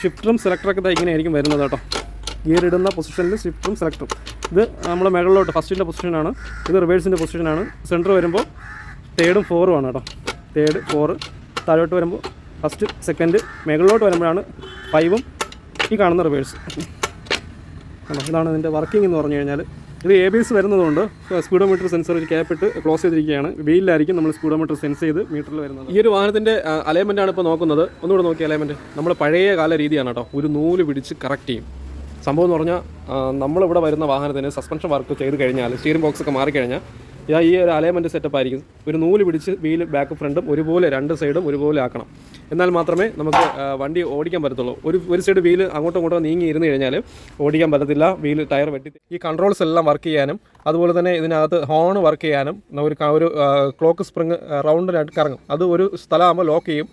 ഷിഫ്റ്ററും സെലക്ടറൊക്കെ ഇങ്ങനെയായിരിക്കും വരുന്നത് കേട്ടോ. ഗിയർ ഇടുന്ന പൊസിഷനിൽ ഷിഫ്റ്ററും സെലക്ടറും. ഇത് നമ്മൾ മുകളിലോട്ട് ഫസ്റ്റിൻ്റെ പൊസിഷനാണ്, ഇത് റിവേഴ്സിൻ്റെ പൊസിഷനാണ്. സെൻറ്റർ വരുമ്പോൾ 3ഉം 4ഉം ആണ് കേട്ടോ. 3, 4. താഴോട്ട് വരുമ്പോൾ ഫസ്റ്റ്, സെക്കൻഡ്. മുകളിലോട്ട് വരുമ്പോഴാണ് 5ഉം ഈ കാണുന്ന റിവേഴ്സ്. ഇതാണ് ഇതിൻ്റെ വർക്കിംഗ് എന്ന് പറഞ്ഞു കഴിഞ്ഞാൽ. ഇത് ABS വരുന്നതുകൊണ്ട് സ്പീഡോമീറ്റർ സെൻസർ ഒരു ക്യാപ്പിട്ട് ക്ലോസ് ചെയ്തിരിക്കുകയാണ്. വെയിലായിരിക്കും നമ്മൾ സ്പീഡോമീറ്റർ സെൻസ് ചെയ്ത് മീറ്ററിൽ വരുന്നത്. ഈ ഒരു വാഹനത്തിൻ്റെ അലൈൻമെൻറ്റാണ് ഇപ്പോൾ നോക്കുന്നത്. ഒന്നുകൂടെ നോക്കിയ അലൈൻമെൻറ്റ് നമ്മൾ പഴയ കാല രീതിയാണ് കേട്ടോ. ഒരു നൂല് പിടിച്ച് കറക്റ്റ് ചെയ്യും. സംഭവം എന്ന് പറഞ്ഞാൽ നമ്മളിവിടെ വരുന്ന വാഹനത്തിന് സസ്പെൻഷൻ വർക്ക് ചെയ്ത് കഴിഞ്ഞാൽ, സ്റ്റിയറിംഗ് ബോക്സൊക്കെ മാറിക്കഴിഞ്ഞാൽ ഈ ഒരു അലൈൻമെൻറ്റ് സെറ്റപ്പ് ആയിരിക്കും. ഒരു നൂല് പിടിച്ച് വീല് ബാക്ക് ഫ്രണ്ടും ഒരുപോലെ 2 സൈഡും ഒരുപോലെ ആക്കണം. എന്നാൽ മാത്രമേ നമുക്ക് വണ്ടി ഓടിക്കാൻ പറ്റത്തുള്ളൂ. ഒരു സൈഡ് വീല് അങ്ങോട്ടും ഇങ്ങോട്ടും നീങ്ങി ഇരുന്ന് കഴിഞ്ഞാൽ ഓടിക്കാൻ പറ്റത്തില്ല. വീല് ടയർ വെട്ടി. ഈ കൺട്രോൾസ് എല്ലാം വർക്ക് ചെയ്യാനും അതുപോലെ തന്നെ ഇതിനകത്ത് ഹോൺ വർക്ക് ചെയ്യാനും ഒരു ക്ലോക്ക് സ്പ്രിങ് റൗണ്ടിനായിട്ട് കറങ്ങും. അത് ഒരു സ്ഥലമാകുമ്പോൾ ലോക്ക് ചെയ്യും.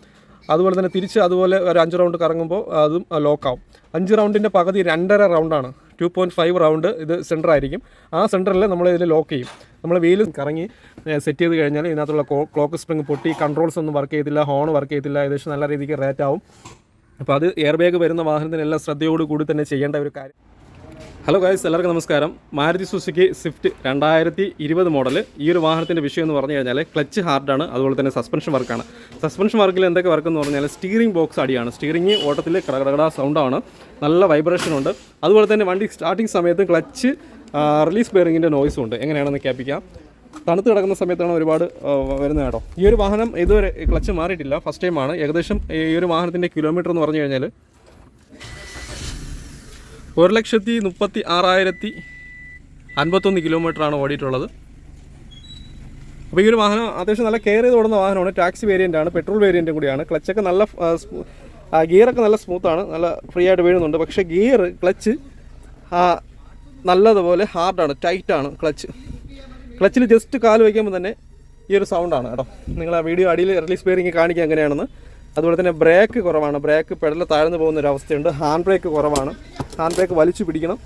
അതുപോലെ തന്നെ തിരിച്ച് അതുപോലെ ഒരു 5 റൗണ്ട് കറങ്ങുമ്പോൾ അതും ലോക്കാവും. 5 റൗണ്ടിൻ്റെ പകുതി 2.5 റൗണ്ടാണ്. 2.5 റൗണ്ട് ഇത് സെൻറ്റർ ആയിരിക്കും. ആ സെൻറ്ററിൽ നമ്മൾ ഇതിൽ ലോക്ക് ചെയ്യും. നമ്മൾ വീല് കറങ്ങി സെറ്റ് ചെയ്ത് കഴിഞ്ഞാൽ ഇതിനകത്തുള്ള ക്ലോക്ക് സ്പ്രിങ് പൊട്ടി, കൺട്രോൾസ് ഒന്നും വർക്ക് ചെയ്തില്ല, ഹോൺ വർക്ക് ചെയ്തില്ല. ഏകദേശം നല്ല രീതിക്ക് റേറ്റ് ആവും. അപ്പോൾ അത് എയർ ബാഗ് വരുന്ന വാഹനത്തിനെല്ലാം ശ്രദ്ധയോടുകൂടി തന്നെ ചെയ്യേണ്ട ഒരു കാര്യം. ഹലോ ഗൈസ്, എല്ലാവർക്കും നമസ്കാരം. Maruti Suzuki Swift 2020 model. ഈ ഒരു വാഹനത്തിൻ്റെ വിഷയം എന്ന് പറഞ്ഞു കഴിഞ്ഞാൽ ക്ലച്ച് ഹാർഡാണ്, അതുപോലെ തന്നെ സസ്പെൻഷൻ വർക്കാണ്. സസ്പെൻഷൻ വർക്കിൽ എന്തൊക്കെ വർക്ക് എന്ന് പറഞ്ഞാൽ സ്റ്റിയറിംഗ് ബോക്സ് അടിയാണ്. സ്റ്റിയറിംഗ് ഓട്ടത്തിൽ കടകട സൗണ്ടാണ്, നല്ല വൈബ്രേഷൻ ഉണ്ട്. അതുപോലെ തന്നെ വണ്ടി സ്റ്റാർട്ടിങ് സമയത്ത് ക്ലച്ച് റിലീസ് ബെയറിങ്ങിൻ്റെ നോയ്സും ഉണ്ട്. എങ്ങനെയാണെന്ന് കേൾപ്പിക്കാം. തണുത്ത് കിടക്കുന്ന സമയത്താണ് ഒരുപാട് വരുന്നത് കേട്ടോ. ഈ ഒരു വാഹനം ഇതുവരെ ക്ലച്ച് മാറിയിട്ടില്ല, ഫസ്റ്റ് ടൈമാണ്. ഏകദേശം ഈ ഒരു വാഹനത്തിൻ്റെ കിലോമീറ്റർ എന്ന് പറഞ്ഞു കഴിഞ്ഞാൽ 1,36,051 കിലോമീറ്ററാണ് ഓടിയിട്ടുള്ളത്. അപ്പോൾ ഈ ഒരു വാഹനം അത്യാവശ്യം നല്ല കെയർ ചെയ്ത് ഓടുന്ന വാഹനമാണ്. ടാക്സി വേരിയൻ്റാണ്, പെട്രോൾ വേരിയൻറ്റും കൂടിയാണ്. ക്ലച്ചൊക്കെ നല്ല ഗിയറൊക്കെ നല്ല സ്മൂത്താണ്, നല്ല ഫ്രീ ആയിട്ട് വീഴുന്നുണ്ട്. പക്ഷേ ഗിയർ ക്ലച്ച് നല്ലതുപോലെ ഹാർഡാണ്, ടൈറ്റാണ് ക്ലച്ചിൽ ജസ്റ്റ് കാല് വയ്ക്കുമ്പോൾ തന്നെ ഈ ഒരു സൗണ്ടാണ് കേട്ടോ. നിങ്ങൾ ആ വീഡിയോ അടിയിൽ റിലീസ് ബെയറിംഗ് കാണിക്കുക എങ്ങനെയാണെന്ന്. അതുപോലെ തന്നെ ബ്രേക്ക് കുറവാണ്, ബ്രേക്ക് പെടൽ താഴ്ന്നു പോകുന്ന ഒരു അവസ്ഥയുണ്ട്. ഹാൻഡ് ബ്രേക്ക് കുറവാണ്, ഹാൻഡ് ബ്രേക്ക് വലിച്ചു പിടിക്കണം.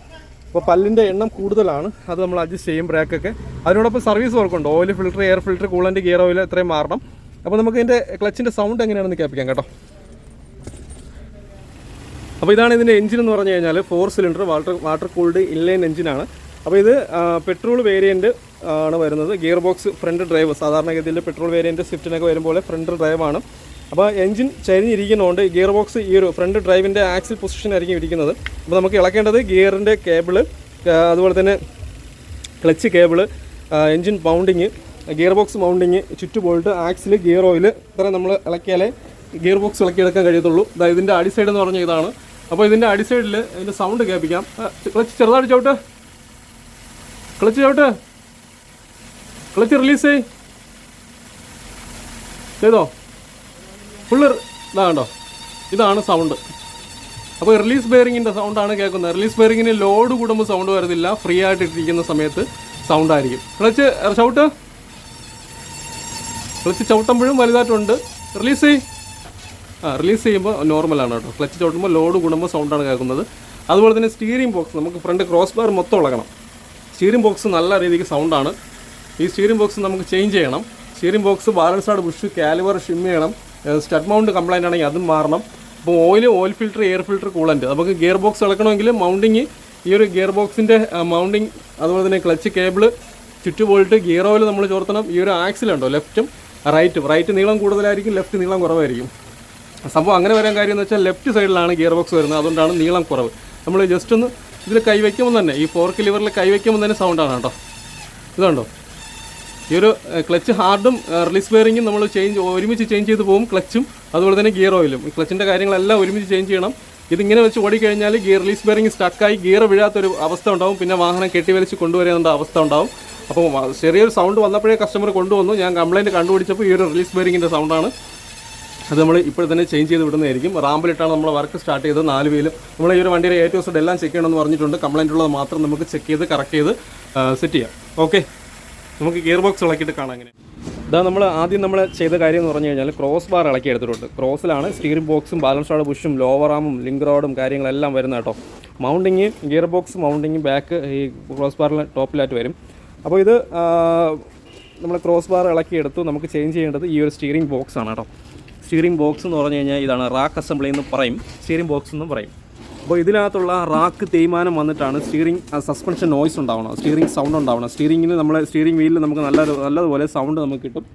അപ്പോൾ പല്ലിൻ്റെ എണ്ണം കൂടുതലാണ്, അത് നമ്മൾ അഡ്ജസ്റ്റ് ചെയ്യും ബ്രേക്കൊക്കെ. അതിനോടൊപ്പം സർവീസ് വർക്കുണ്ട്. Oil filter, air filter, coolant, gear oil ഇത്രയും മാറണം. അപ്പോൾ നമുക്ക് ഇതിൻ്റെ ക്ലച്ചിൻ്റെ സൗണ്ട് എങ്ങനെയാണെന്ന് കേൾപ്പിക്കാം കേട്ടോ. അപ്പോൾ ഇതാണ് ഇതിൻ്റെ എഞ്ചിൻ എന്ന് പറഞ്ഞു കഴിഞ്ഞാൽ 4 സിലിണ്ടർ വാട്ടർ കൂൾഡ് ഇൻലൈൻ എഞ്ചിനാണ്. അപ്പോൾ ഇത് പെട്രോൾ വേരിയൻറ്റ് ആണ് വരുന്നത്. ഗിയർ ബോക്സ് ഫ്രണ്ട് ഡ്രൈവ്, സാധാരണഗതിയിൽ പെട്രോൾ വേരിയൻറ്റ് സ്വിഫ്റ്റിനൊക്കെ വരുമ്പോൾ ഫ്രണ്ട് ഡ്രൈവാണ്. അപ്പോൾ എഞ്ചിൻ ചരിഞ്ഞിരിക്കുന്നതുകൊണ്ട് ഗിയർ ബോക്സ് ഈ ഒരു ഫ്രണ്ട് ഡ്രൈവിൻ്റെ ആക്സിൽ പൊസിഷനായിരിക്കും ഇരിക്കുന്നത്. അപ്പോൾ നമുക്ക് ഇളക്കേണ്ടത് ഗിയറിൻ്റെ കേബിള്, അതുപോലെ തന്നെ clutch cable, engine mounting, gear box mounting, ചുറ്റു ബോൾട്ട്, ആക്സിൽ, ഗിയർ ഓയിൽ, ഇത്ര നമ്മൾ ഇളക്കിയാലേ ഗിയർ ബോക്സ് ഇളക്കിയെടുക്കാൻ കഴിയത്തുള്ളൂ. ഇതിൻ്റെ അടിസൈഡ് എന്ന് പറഞ്ഞാൽ ഇതാണ്. അപ്പോൾ ഇതിൻ്റെ അടിസൈഡിൽ ഇതിൻ്റെ സൗണ്ട് കേൾപ്പിക്കാം. ക്ലച്ച് ചെറുതായിട്ട് ചവിട്ട്, ക്ലച്ച് റിലീസ് ചെയ്തോ, ഫുള്ള് ഇതാകണ്ടോ, ഇതാണ് സൗണ്ട്. അപ്പോൾ റിലീസ് ബെയറിങ്ങിൻ്റെ സൗണ്ടാണ് കേൾക്കുന്നത്. റിലീസ് ബെയറിങ്ങിന് ലോഡ് കൂടുമ്പോൾ സൗണ്ട് വരുന്നില്ല, ഫ്രീ ആയിട്ട് ഇട്ടിരിക്കുന്ന സമയത്ത് സൗണ്ടായിരിക്കും. ക്ലച്ച് ചവിട്ടുമ്പോഴും വലുതായിട്ടുണ്ട്. റിലീസ് ചെയ്യുമ്പോൾ നോർമലാണ് കേട്ടോ. ക്ലച്ച് ചവിട്ടുമ്പോൾ ലോഡ് കൂടുമ്പോൾ സൗണ്ടാണ് കേൾക്കുന്നത്. അതുപോലെ തന്നെ സ്റ്റിയറിംഗ് ബോക്സ് നമുക്ക് ഫ്രണ്ട് ക്രോസ് ബാർ മൊത്തം ഇളകണം. സ്റ്റിയറിംഗ് ബോക്സ് നല്ല രീതിക്ക് സൗണ്ടാണ്. ഈ സ്റ്റിയറിംഗ് ബോക്സ് നമുക്ക് ചേഞ്ച് ചെയ്യണം. Steering box balanced bush, calibre shim ചെയ്യണം. സ്റ്റഡ് മൗണ്ട് കംപ്ലൈൻ്റ് ആണെങ്കിൽ അതും മാറണം. അപ്പോൾ oil filter, air filter, coolant. നമുക്ക് ഗിയർ ബോക്സ് ഇളക്കണമെങ്കിൽ മൗണ്ടിങ്, ഈ ഒരു ഗിയർ ബോക്സിൻ്റെ മൗണ്ടിങ്, അതുപോലെ തന്നെ ക്ലച്ച് കേബിള്, ചുറ്റു ബോൾട്ട്, ഗിയർ ഓയിൽ നമ്മൾ ചോർത്തണം. ഈ ഒരു ആക്സിലുണ്ടോ ലെഫ്റ്റും റൈറ്റ് നീളം കൂടുതലായിരിക്കും, ലെഫ്റ്റ് നീളം കുറവായിരിക്കും. സംഭവം അങ്ങനെ വരാൻ കാര്യം എന്ന് വെച്ചാൽ ലെഫ്റ്റ് സൈഡിലാണ് ഗിയർ ബോക്സ് വരുന്നത്, അതുകൊണ്ടാണ് നീളം കുറവ്. നമ്മൾ ജസ്റ്റ് ഒന്ന് ഇതിൽ കൈവയ്ക്കുമ്പോൾ തന്നെ, ഈ ഫോർക്ക് ലിവറിൽ കൈവയ്ക്കുമ്പോൾ തന്നെ സൗണ്ടാണ് കേട്ടോ. ഇതുണ്ടോ, ഈ ഒരു ക്ലച്ച് ഹാർഡും റിലീസ് ബെയറിങ്ങും നമ്മൾ ഒരുമിച്ച് ചേഞ്ച് ചെയ്ത് പോകും. ക്ലച്ചും അതുപോലെ തന്നെ ഗിയർ ഓയിലും, ഈ ക്ലച്ചിൻ്റെ കാര്യങ്ങളെല്ലാം ഒരുമിച്ച് ചേഞ്ച് ചെയ്യണം. ഇതിങ്ങനെ വെച്ച് ഓടിക്കഴിഞ്ഞാൽ റിലീസ് ബെയറിങ് സ്റ്റക്കായി ഗിയർ വീഴാത്തൊരു അവസ്ഥ ഉണ്ടാവും. പിന്നെ വാഹനം കെട്ടിവലിച്ച് കൊണ്ടുവരേണ്ട അവസ്ഥ ഉണ്ടാവും. അപ്പോൾ ചെറിയൊരു സൗണ്ട് വന്നപ്പോഴേ കസ്റ്റമർ കൊണ്ടുവന്നു. ഞാൻ കംപ്ലയിൻറ്റ് കണ്ടുപിടിച്ചപ്പോൾ ഈ ഒരു റിലീസ് ബെയറിങ്ങിൻ്റെ സൗണ്ടാണ്. അത് നമ്മൾ ഇപ്പോൾ തന്നെ ചേഞ്ച് ചെയ്ത് വിടുന്നതായിരിക്കും. റാമ്പിലിട്ടാണ് നമ്മൾ വർക്ക് സ്റ്റാർട്ട് ചെയ്തത്. 4 വീലും നമ്മൾ ഈ ഒരു വണ്ടിയുടെ A to Z എല്ലാം ചെക്ക് ചെയ്യണമെന്ന് പറഞ്ഞിട്ടുണ്ട്. കംപ്ലയിൻ്റ് ഉള്ളത് മാത്രം നമുക്ക് ചെക്ക് ചെയ്ത് കറക്റ്റ് ചെയ്ത് സെറ്റ് ചെയ്യാം. ഓക്കെ, നമുക്ക് ഗിയർ ബോക്സ് ഇളക്കിയിട്ട് കാണാം. അങ്ങനെ നമ്മൾ ചെയ്ത കാര്യം എന്ന് പറഞ്ഞു കഴിഞ്ഞാൽ ക്രോസ് ബാർ ഇളക്കി എടുത്തിട്ടുണ്ട്. ക്രോസിലാണ് സ്റ്റിയറിംഗ് ബോക്സും ബാലൻസ്ഡ് ബുഷും ലോവർ ആമും ലിങ്ക് റോഡും കാര്യങ്ങളെല്ലാം വരുന്നത് കേട്ടോ. Mounting, gear box mounting back ഈ ക്രോസ് ബാറിൽ ടോപ്പിലായിട്ട് വരും. അപ്പോൾ ഇത് നമ്മൾ ക്രോസ് ബാർ ഇളക്കിയെടുത്തു. നമുക്ക് ചേഞ്ച് ചെയ്യേണ്ടത് ഈ ഒരു സ്റ്റിയറിംഗ് ബോക്സ് ആണ് കേട്ടോ. സ്റ്റിയറിംഗ് ബോക്സ് എന്ന് പറഞ്ഞു കഴിഞ്ഞാൽ ഇതാണ് റാക്ക് അസംബ്ലി എന്ന് പറയും, സ്റ്റിയറിംഗ് ബോക്സ് എന്നും പറയും. അപ്പോൾ ഇതിനകത്തുള്ള റാക്ക് തേയ്മാനം വന്നിട്ടാണ് സ്റ്റിയറിംഗ് സസ്പെൻഷൻ നോയ്സ് ഉണ്ടാവണം, സ്റ്റിയറിംഗ് സൗണ്ട് ഉണ്ടാവണം. സ്റ്റിയറിംഗിൽ നമ്മളെ സ്റ്റിയറിംഗ് വീലിൽ നമുക്ക് നല്ലതുപോലെ സൗണ്ട് നമുക്ക് കിട്ടും.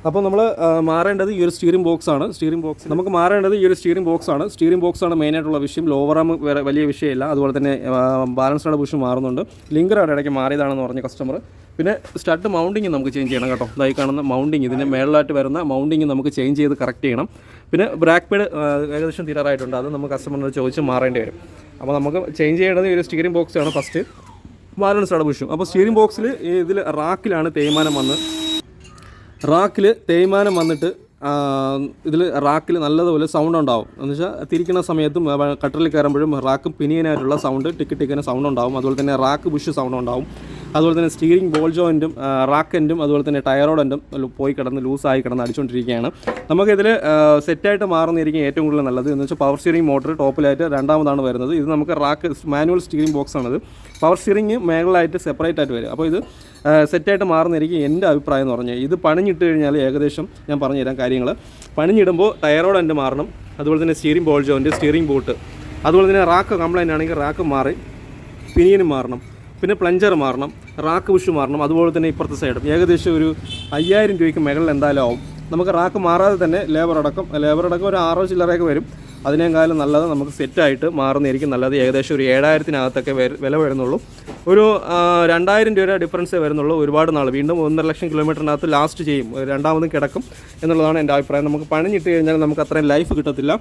അപ്പോൾ നമ്മൾ മാറേണ്ടത് ഈ ഒരു സ്റ്റിയറിംഗ് ബോക്സാണ്. നമുക്ക് മാറേണ്ടത് ഈ ഒരു സ്റ്റിയറിംഗ് ബോക്സാണ് മെയിനായിട്ടുള്ള വിഷയം. ലോവർ ആം വേറെ വലിയ വിഷയമില്ല. അതുപോലെ തന്നെ ബാലൻസ്ഡ് ബുഷ് മാറുന്നുണ്ട്. ലിങ്കറാണ് ഇടയ്ക്ക് മാറിയതാണെന്ന് പറഞ്ഞ കസ്റ്റമർ. പിന്നെ സ്റ്റഡ് മൗണ്ടിങ് നമുക്ക് ചേഞ്ച് ചെയ്യണം കേട്ടോ. ഇതായി കാണുന്ന മൗണ്ടിങ്, ഇതിൻ്റെ മേളിലായിട്ട് വരുന്ന മൗണ്ടിങ് നമുക്ക് ചേഞ്ച് ചെയ്ത് കറക്റ്റ് ചെയ്യണം. പിന്നെ ബ്രാക്ക് പേഡ് ഏകദേശം തീരാറായിട്ടുണ്ട്, അത് നമുക്ക് കസ്റ്റമറിനോട് ചോദിച്ച് മാറേണ്ടി വരും. അപ്പോൾ നമുക്ക് ചേഞ്ച് ചെയ്യേണ്ടത് ഈ ഒരു സ്റ്റിയറിംഗ് ബോക്സാണ് ഫസ്റ്റ്, ബാലൻസ്ഡ് ബുഷും. അപ്പോൾ സ്റ്റിയറിംഗ് ബോക്സിൽ ഇതിൽ റാക്കിലാണ് തേയ്മാനം വന്നിട്ട് ഇതിൽ റാക്കിൽ നല്ലതുപോലെ സൗണ്ട് ഉണ്ടാവും. എന്ന് വെച്ചാൽ തിരിക്കുന്ന സമയത്തും കട്ടറിൽ കയറുമ്പോഴും റാക്കും പിനിയനായിട്ടുള്ള സൗണ്ട് ടിക്കിന് സൗണ്ട് ഉണ്ടാവും. അതുപോലെ തന്നെ റാക്ക് ബുഷ് സൗണ്ട് ഉണ്ടാവും. അതുപോലെ തന്നെ സ്റ്റിയറിംഗ് ബോൾ ജോയിൻറ്റും റാക്ക് എൻഡും അതുപോലെ തന്നെ ടയറോഡ് എൻഡും പോയി ലൂസായി കിടന്ന് അടിച്ചുകൊണ്ടിരിക്കുകയാണ്. നമുക്കിതിൽ സെറ്റായിട്ട് മാറുന്നതായിരിക്കും ഏറ്റവും കൂടുതൽ നല്ലത്. എന്ന് വെച്ചാൽ പവർ സ്റ്റിയറിംഗ് മോട്ടർ ടോപ്പിലായിട്ട് രണ്ടാമതാണ് വരുന്നത്. ഇത് നമുക്ക് റാക്ക് മാനുവൽ സ്റ്റിയറിംഗ് ബോക്സാണിത്. പവർ സ്റ്റിയറിംഗ് മേഖലയായിട്ട് സെപ്പറേറ്റ് ആയിട്ട് വരും. അപ്പോൾ ഇത് സെറ്റായിട്ട് മാറുന്നതായിരിക്കും എൻ്റെ അഭിപ്രായം എന്ന് പറഞ്ഞാൽ. ഇത് പണിഞ്ഞിട്ട് കഴിഞ്ഞാൽ ഏകദേശം ഞാൻ പറഞ്ഞുതരാം കാര്യങ്ങൾ. പണിഞ്ഞിടുമ്പോൾ ടയറോഡ് എൻഡ് മാറണം. അതുപോലെ തന്നെ steering ball joint, steering boat, അതുപോലെ തന്നെ റാക്ക് കംപ്ലൈൻ്റ് ആണെങ്കിൽ റാക്ക് മാറി പിനിയനും മാറണം. പിന്നെ പ്ലഞ്ചർ മാറണം, റാക്ക് ബുഷ് മാറണം. അതുപോലെ തന്നെ ഇപ്പുറത്തെ സൈഡും ഏകദേശം ഒരു 5000 രൂപയ്ക്ക് മുകളിൽ എന്തായാലും ആവും. നമുക്ക് റാക്ക് മാറാതെ തന്നെ ലേബർ അടക്കം ഒരു 6 ചില്ലറയൊക്കെ വരും. അതിനേക്കാളും നല്ലത് നമുക്ക് സെറ്റായിട്ട് മാറുന്നതായിരിക്കും നല്ലത്. ഏകദേശം ഒരു 7000-നകത്തൊക്കെ വില വരുന്നുള്ളൂ. ഒരു 2000 രൂപ ഡിഫറൻസേ വരുന്നുള്ളൂ. ഒരുപാട് നാൾ വീണ്ടും 1.5 ലക്ഷം കിലോമീറ്ററിനകത്ത് ലാസ്റ്റ് ചെയ്യും, രണ്ടാമതും കിടക്കും എന്നുള്ളതാണ് എൻ്റെ അഭിപ്രായം. നമുക്ക് പണിഞ്ഞിട്ട് കഴിഞ്ഞാൽ നമുക്ക് അത്രയും ലൈഫ് കിട്ടത്തില്ല.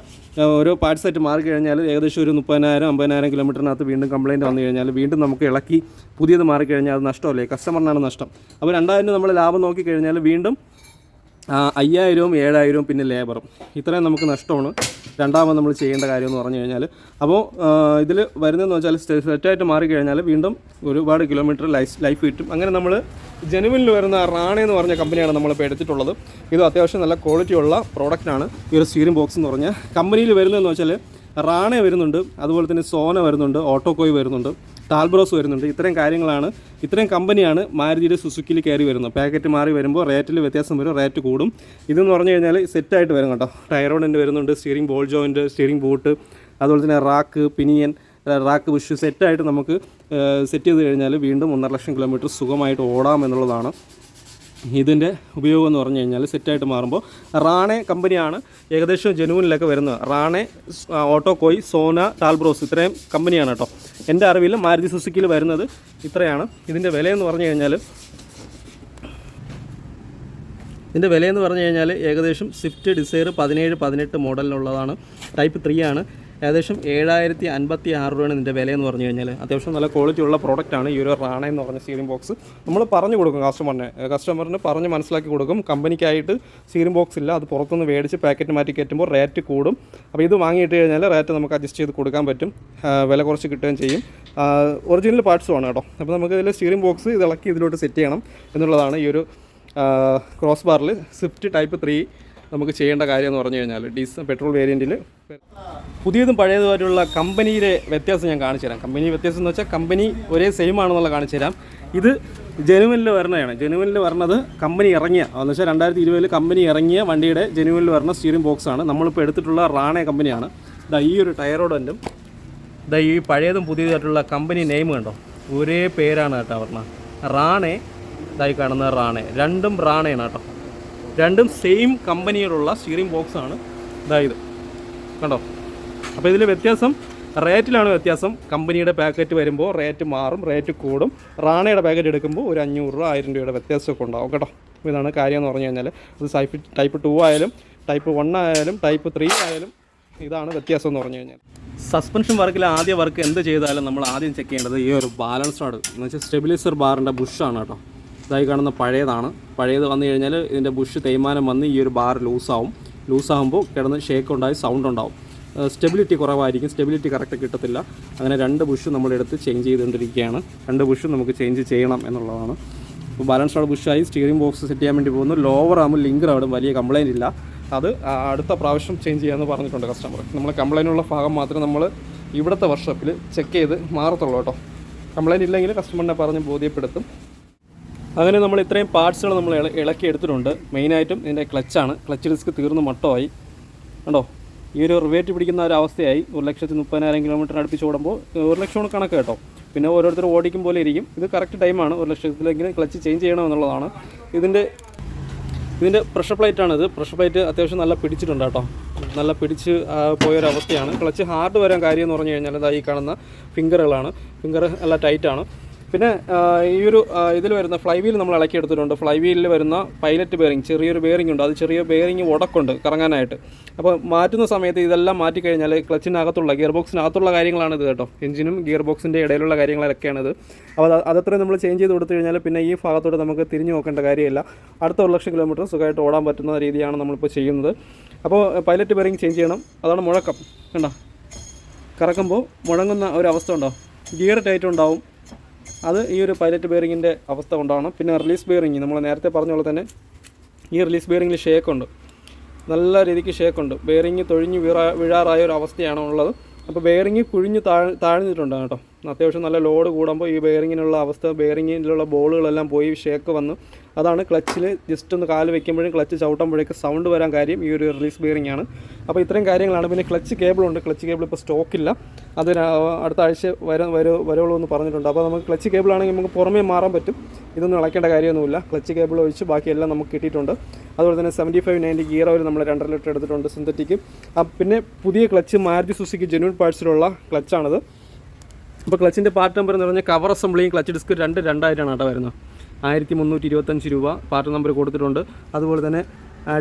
ഓരോ പാർട്സായിട്ട് മാറിക്കഴിഞ്ഞാൽ ഏകദേശം ഒരു 30,000-50,000 കിലോമീറ്ററിനകത്ത് വീണ്ടും കംപ്ലയിൻറ്റ് വന്നു കഴിഞ്ഞാൽ വീണ്ടും നമുക്ക് ഇളക്കി പുതിയത് മാറിക്കഴിഞ്ഞാൽ അത് നഷ്ടമല്ലേ, കസ്റ്റമറിനാണ് നഷ്ടം. അപ്പോൾ 2000 നമ്മൾ ലാഭം നോക്കിക്കഴിഞ്ഞാൽ വീണ്ടും 5000-ഉം 7,000-ഉം പിന്നെ ലേബറും, ഇത്രയും നമുക്ക് നഷ്ടമാണ് രണ്ടാമത് നമ്മൾ ചെയ്യേണ്ട കാര്യം എന്ന് പറഞ്ഞു കഴിഞ്ഞാൽ. അപ്പോൾ ഇതിൽ വരുന്നതെന്ന് വെച്ചാൽ സെറ്റായിട്ട് മാറിക്കഴിഞ്ഞാൽ വീണ്ടും ഒരുപാട് കിലോമീറ്റർ ലൈഫ് കിട്ടും. അങ്ങനെ നമ്മൾ ജനുവിനിൽ വരുന്ന റാണെ എന്ന് പറഞ്ഞ കമ്പനിയാണ് നമ്മളിപ്പോൾ എടുത്തിട്ടുള്ളത്. ഇത് അത്യാവശ്യം നല്ല ക്വാളിറ്റിയുള്ള പ്രോഡക്റ്റാണ് ഈ ഒരു സ്റ്റിയറിംഗ് ബോക്സ് എന്ന് പറഞ്ഞാൽ. കമ്പനിയിൽ വരുന്നതെന്ന് വെച്ചാൽ റാണെ വരുന്നുണ്ട്, അതുപോലെ തന്നെ സോന വരുന്നുണ്ട്, ഓട്ടോകോയ് വരുന്നുണ്ട്, ടാൽബ്രോസ് വരുന്നുണ്ട്. ഇത്രയും കമ്പനിയാണ് മാരുതിയുടെ സുസുക്കിയിൽ കയറി വരുന്നത്. പാക്കറ്റ് മാറി വരുമ്പോൾ റേറ്റിൽ വ്യത്യാസം വരും, റേറ്റ് കൂടും. ഇതെന്ന് പറഞ്ഞു കഴിഞ്ഞാൽ സെറ്റായിട്ട് വരും കേട്ടോ. ടയറോഡിൻ്റെ വരുന്നുണ്ട്, steering ball joint, steering boat, അതുപോലെ തന്നെ റാക്ക് പിനിയൻ, റാക്ക് ബുഷ് സെറ്റായിട്ട് നമുക്ക് സെറ്റ് ചെയ്ത് കഴിഞ്ഞാൽ വീണ്ടും 1.5 ലക്ഷം കിലോമീറ്റർ സുഖമായിട്ട് ഓടാം എന്നുള്ളതാണ് ഇതിൻ്റെ ഉപയോഗം എന്ന് പറഞ്ഞു കഴിഞ്ഞാൽ. സെറ്റായിട്ട് മാറുമ്പോൾ റാണെ കമ്പനിയാണ് ഏകദേശം ജനുവിനിലൊക്കെ വരുന്നത്. റാണെ, ഓട്ടോകോയ്, സോന, ടാൽബ്രോസ് ഇത്രയും കമ്പനിയാണ് കേട്ടോ. എൻ്റെ അറിവിൽ മാരുതി സുസുക്കിയിൽ വരുന്നത് ഇത്രയാണ്. ഇതിൻ്റെ വിലയെന്ന് പറഞ്ഞു കഴിഞ്ഞാൽ ഏകദേശം സ്വിഫ്റ്റ് ഡിസയർ 17-18 മോഡലിനുള്ളതാണ്. ടൈപ്പ് 3 ആണ്. ഏകദേശം 7056 രൂപയാണ് ഇതിൻ്റെ വിലയെന്ന് പറഞ്ഞു കഴിഞ്ഞാൽ. അത്യാവശ്യം നല്ല ക്വാളിറ്റി ഉള്ള പ്രോഡക്റ്റാണ് ഈ ഒരു റാണ എന്ന് പറഞ്ഞ സ്റ്റിയറിംഗ് ബോക്സ്. നമ്മൾ പറഞ്ഞു കൊടുക്കും കസ്റ്റമറിന് പറഞ്ഞ് മനസ്സിലാക്കി കൊടുക്കും. കമ്പനിക്കായിട്ട് സ്റ്റിയറിംഗ് ബോക്സ് ഇല്ല, അത് പുറത്തുനിന്ന് മേടിച്ച് പാക്കറ്റ് മാറ്റി കയറ്റുമ്പോൾ റേറ്റ് കൂടും. അപ്പോൾ ഇത് വാങ്ങിയിട്ട് കഴിഞ്ഞാൽ റേറ്റ് നമുക്ക് അഡ്ജസ്റ്റ് ചെയ്ത് കൊടുക്കാൻ പറ്റും, വില കുറച്ച് കിട്ടുകയും ചെയ്യും. ഒറിജിനൽ പാർട്സുമാണ് കേട്ടോ. അപ്പോൾ നമുക്ക് ഇതിൽ സ്റ്റിയറിംഗ് ബോക്സ് ഇളക്കി ഇതിലോട്ട് സെറ്റ് ചെയ്യണം എന്നുള്ളതാണ് ഈ ഒരു ക്രോസ് ബാറിൽ സ്വിഫ്റ്റ് ടൈപ്പ് 3 നമുക്ക് ചെയ്യേണ്ട കാര്യം എന്ന് പറഞ്ഞു കഴിഞ്ഞാൽ. പെട്രോൾ വേരിയൻറ്റിൽ പുതിയതും പഴയതുമായിട്ടുള്ള കമ്പനിയുടെ വ്യത്യാസം ഞാൻ കാണിച്ചു തരാം. കമ്പനി വ്യത്യാസം എന്ന് വെച്ചാൽ കമ്പനി ഒരേ സെയിം ആണെന്നുള്ള കാണിച്ചു തരാം. ഇത് ജനുവനിൽ വരുന്നതാണ്. ജനുവനിൽ വരുന്നത് കമ്പനി ഇറങ്ങിയ എന്ന് വെച്ചാൽ 2020 കമ്പനി ഇറങ്ങിയ വണ്ടിയുടെ ജനുവനിൽ വരുന്ന സ്റ്റിയറിംഗ് ബോക്സാണ്. നമ്മളിപ്പോൾ എടുത്തിട്ടുള്ള റാണെ കമ്പനിയാണ്. ഈ ഒരു ടയറോഡൻറ്റും ഈ പഴയതും പുതിയതായിട്ടുള്ള കമ്പനി നെയിം കണ്ടോ, ഒരേ പേരാണ് കേട്ടോ പറഞ്ഞത്. റാണെ, ഇതായി കാണുന്ന റാണെ, രണ്ടും റാണയാണ് കേട്ടോ. രണ്ടും സെയിം കമ്പനിയിലുള്ള സ്റ്റിയറിംഗ് ബോക്സാണ്. ഇത് കണ്ടോ. അപ്പോൾ ഇതിൽ വ്യത്യാസം റേറ്റിലാണ് വ്യത്യാസം. കമ്പനിയുടെ പാക്കറ്റ് വരുമ്പോൾ റേറ്റ് മാറും, റേറ്റ് കൂടും. റാണയുടെ പാക്കറ്റ് എടുക്കുമ്പോൾ ഒരു 500 രൂപ 1000 രൂപയുടെ വ്യത്യാസമൊക്കെ ഉണ്ടാവും കേട്ടോ. ഇതാണ് കാര്യം എന്ന് പറഞ്ഞു കഴിഞ്ഞാൽ. അത് ടൈപ്പ് 2 ആയാലും ടൈപ്പ് 1 ആയാലും ടൈപ്പ് 3 ആയാലും ഇതാണ് വ്യത്യാസം എന്ന് പറഞ്ഞു കഴിഞ്ഞാൽ. സസ്പെൻഷൻ വർക്കിൽ ആദ്യ വർക്ക് എന്ത് ചെയ്താലും നമ്മൾ ആദ്യം ചെക്ക് ചെയ്യേണ്ടത് ഈ ഒരു ബാലൻസ് റോഡ് എന്ന് വെച്ചാൽ സ്റ്റെബിലൈസർ ബാറിൻ്റെ ബുഷാണ് കേട്ടോ. ഇതായി കാണുന്ന പഴയത് വന്നു കഴിഞ്ഞാൽ ഇതിൻ്റെ ബുഷ് തേയ്മാനം വന്ന് ഈ ഒരു ബാർ ലൂസാകുമ്പോൾ കിടന്ന് ഷേക്ക് ഉണ്ടായി സൗണ്ട് ഉണ്ടാവും. സ്റ്റെബിലിറ്റി കുറവായിരിക്കും, സ്റ്റെബിലിറ്റി കറക്റ്റ് കിട്ടത്തില്ല. അങ്ങനെ 2 ബുഷ് നമ്മളെടുത്ത് ചേഞ്ച് ചെയ്തുകൊണ്ടിരിക്കുകയാണ്. 2 ബുഷ് നമുക്ക് ചേഞ്ച് ചെയ്യണം എന്നുള്ളതാണ്. ഇപ്പോൾ ബാലൻസ് റോഡ് ബുഷായി സ്റ്റിയറിംഗ് ബോക്സ് സെറ്റ് ചെയ്യാൻ വേണ്ടി പോകുന്നു. ലോവർ ആകുമ്പോൾ ലിങ്കർ ആവും, വലിയ കംപ്ലയിൻ്റ് ഇല്ല. അത് അടുത്ത പ്രാവശ്യം ചേഞ്ച് ചെയ്യാമെന്ന് പറഞ്ഞിട്ടുണ്ട് കസ്റ്റമർ. നമ്മൾ കംപ്ലയിൻ്റ് ഉള്ള ഭാഗം മാത്രമേ നമ്മൾ ഇവിടുത്തെ വർക്ക്ഷോപ്പിൽ ചെക്ക് ചെയ്ത് മാറത്തുള്ളൂ കേട്ടോ. കംപ്ലയിൻ്റ് ഇല്ലെങ്കിൽ കസ്റ്റമറിനെ പറഞ്ഞ് ബോധ്യപ്പെടുത്തും. അങ്ങനെ നമ്മൾ ഇത്രയും പാർട്സുകൾ നമ്മൾ ഇളക്കി എടുത്തിട്ടുണ്ട്. മെയിനായിട്ടും ഇതിൻ്റെ ക്ലച്ചാണ്. ക്ലച്ച് ഡിസ്ക് തീർന്ന് മട്ടമായി കണ്ടോ. ഈ ഒരു റിവേറ്റ് പിടിക്കുന്ന ഒരു അവസ്ഥയായി. 1,30,000 കിലോമീറ്റർ അടുപ്പിച്ച് ഓടുമ്പോൾ 1 ലക്ഷം കണക്ക് കേട്ടോ. പിന്നെ ഓരോരുത്തർ ഓടിക്കും പോലെ ഇരിക്കും. ഇത് കറക്റ്റ് ടൈമാണ്. 1 ലക്ഷത്തിലെങ്കിലും ക്ലച്ച് ചേഞ്ച് ചെയ്യണമെന്നുള്ളതാണ്. ഇതിൻ്റെ പ്രഷർ പ്ലേറ്റാണിത്. പ്രഷർ പ്ലേറ്റ് അത്യാവശ്യം നല്ല പിടിച്ചിട്ടുണ്ട് കേട്ടോ. നല്ല പിടിച്ച് പോയൊരവസ്ഥയാണ്. ക്ലച്ച് ഹാർഡ് വരാൻ കാര്യം എന്ന് പറഞ്ഞു കഴിഞ്ഞാൽ ഈ കാണുന്ന ഫിംഗറുകളാണ്. ഫിംഗർ നല്ല ടൈറ്റാണ്. പിന്നെ ഈ ഒരു ഇതിൽ വരുന്ന ഫ്ലൈ വീൽ നമ്മൾ ഇളക്കിയെടുത്തിട്ടുണ്ട്. ഫ്ലൈ വീലിൽ വരുന്ന പൈലറ്റ് ബെയറിംഗ്, ചെറിയൊരു ബെയറിംഗ് ഉണ്ട്. അത് ചെറിയ ബെയറിംഗ് ഉടക്കുണ്ട് കറങ്ങാനായിട്ട്. അപ്പോൾ മാറ്റുന്ന സമയത്ത് ഇതെല്ലാം മാറ്റിക്കഴിഞ്ഞാൽ ക്ലച്ചിനകത്തുള്ള ഗിയർ ബോക്സിനകത്തുള്ള കാര്യങ്ങളാണിത് കേട്ടോ. എഞ്ചിനും ഗിയർ ബോക്സിൻ്റെ ഇടയിലുള്ള കാര്യങ്ങളൊക്കെയാണിത്. അപ്പോൾ അതത്രയും നമ്മൾ ചേഞ്ച് ചെയ്ത് കൊടുത്തു കഴിഞ്ഞാൽ പിന്നെ ഈ ഭാഗത്തോട്ട് നമുക്ക് തിരിഞ്ഞു നോക്കേണ്ട കാര്യമില്ല. അടുത്ത 1 ലക്ഷം കിലോമീറ്റർ സുഖമായിട്ട് ഓടാൻ പറ്റുന്ന രീതിയാണ് നമ്മളിപ്പോൾ ചെയ്യുന്നത്. അപ്പോൾ പൈലറ്റ് ബെയറിംഗ് ചേഞ്ച് ചെയ്യണം. അതാണ് മുഴക്കം കണ്ടോ. കറക്കുമ്പോൾ മുഴങ്ങുന്ന ഒരു അവസ്ഥ ഉണ്ടോ. ഗിയർ ടൈറ്റ് ഉണ്ടാവും. അത് ഈ ഒരു പൈലറ്റ് ബെയറിങ്ങിൻ്റെ അവസ്ഥ കൊണ്ടാണ്. പിന്നെ റിലീസ് ബെയറിങ് നമ്മൾ നേരത്തെ പറഞ്ഞ പോലെ തന്നെ ഈ റിലീസ് ബെയറിങ്ങിൽ ഷേക്കുണ്ട്. നല്ല രീതിക്ക് ഷേക്കുണ്ട്. ബെയറിങ് തൊഴിഞ്ഞ് വീഴാറായ ഒരു അവസ്ഥയാണ് ഉള്ളത്. അപ്പോൾ ബെയറിങ് കുഴിഞ്ഞ് താഴ്ന്നിട്ടുണ്ട് കേട്ടോ. അത്യാവശ്യം നല്ല ലോഡ് കൂടുമ്പോൾ ഈ ബെയറിങ്ങിനുള്ള അവസ്ഥ, ബെയറിങ്ങിലുള്ള ബോളുകളെല്ലാം പോയി ഷേക്ക് വന്ന് അതാണ് ക്ലച്ചിൽ ജസ്റ്റ് ഒന്ന് കാല് വയ്ക്കുമ്പോഴും ക്ലച്ച് ചവിട്ടുമ്പോഴേക്ക് സൗണ്ട് വരാൻ കാര്യം ഈ ഒരു റിലീസ് ബെയറിംഗ് ആണ്. അപ്പോൾ ഇത്രയും കാര്യങ്ങളാണ്. പിന്നെ ക്ലച്ച് കേബിളുണ്ട്. ക്ലച്ച് കേബിൾ ഇപ്പോൾ സ്റ്റോക്കില്ല. അത് അടുത്ത ആഴ്ച വരുള്ളൂ എന്ന് പറഞ്ഞിട്ടുണ്ട്. അപ്പോൾ നമുക്ക് ക്ലച്ച് കേബിളാണെങ്കിൽ നമുക്ക് പുറമേ മാറാൻ പറ്റും. ഇതൊന്നും ഇളക്കേണ്ട കാര്യമൊന്നുമില്ല. ക്ലച്ച് കേബിൾ ഒഴിച്ച് ബാക്കിയെല്ലാം നമുക്ക് കിട്ടിയിട്ടുണ്ട്. അതുപോലെ തന്നെ 75-90 ഗിയർ ഓയിൽ നമ്മൾ 2.5 ലിറ്റർ എടുത്തിട്ടുണ്ട് സിന്തറ്റിക്. പിന്നെ പുതിയ ക്ലച്ച് മാരുതി സുസുക്കി ജെന്യൂൻ പാർട്സിലുള്ള ക്ലച്ചാണിത്. അപ്പോൾ ക്ലച്ചിൻ്റെ പാർട്ട് നമ്പർ എന്ന് പറഞ്ഞാൽ കവർ അസംബ്ലിയും ക്ലച്ച് ഡിസ്ക് 2,200 കേട്ടോ വരുന്നത്. 1,325 രൂപ പാർട്ട് നമ്പർ കൊടുത്തിട്ടുണ്ട്. അതുപോലെ തന്നെ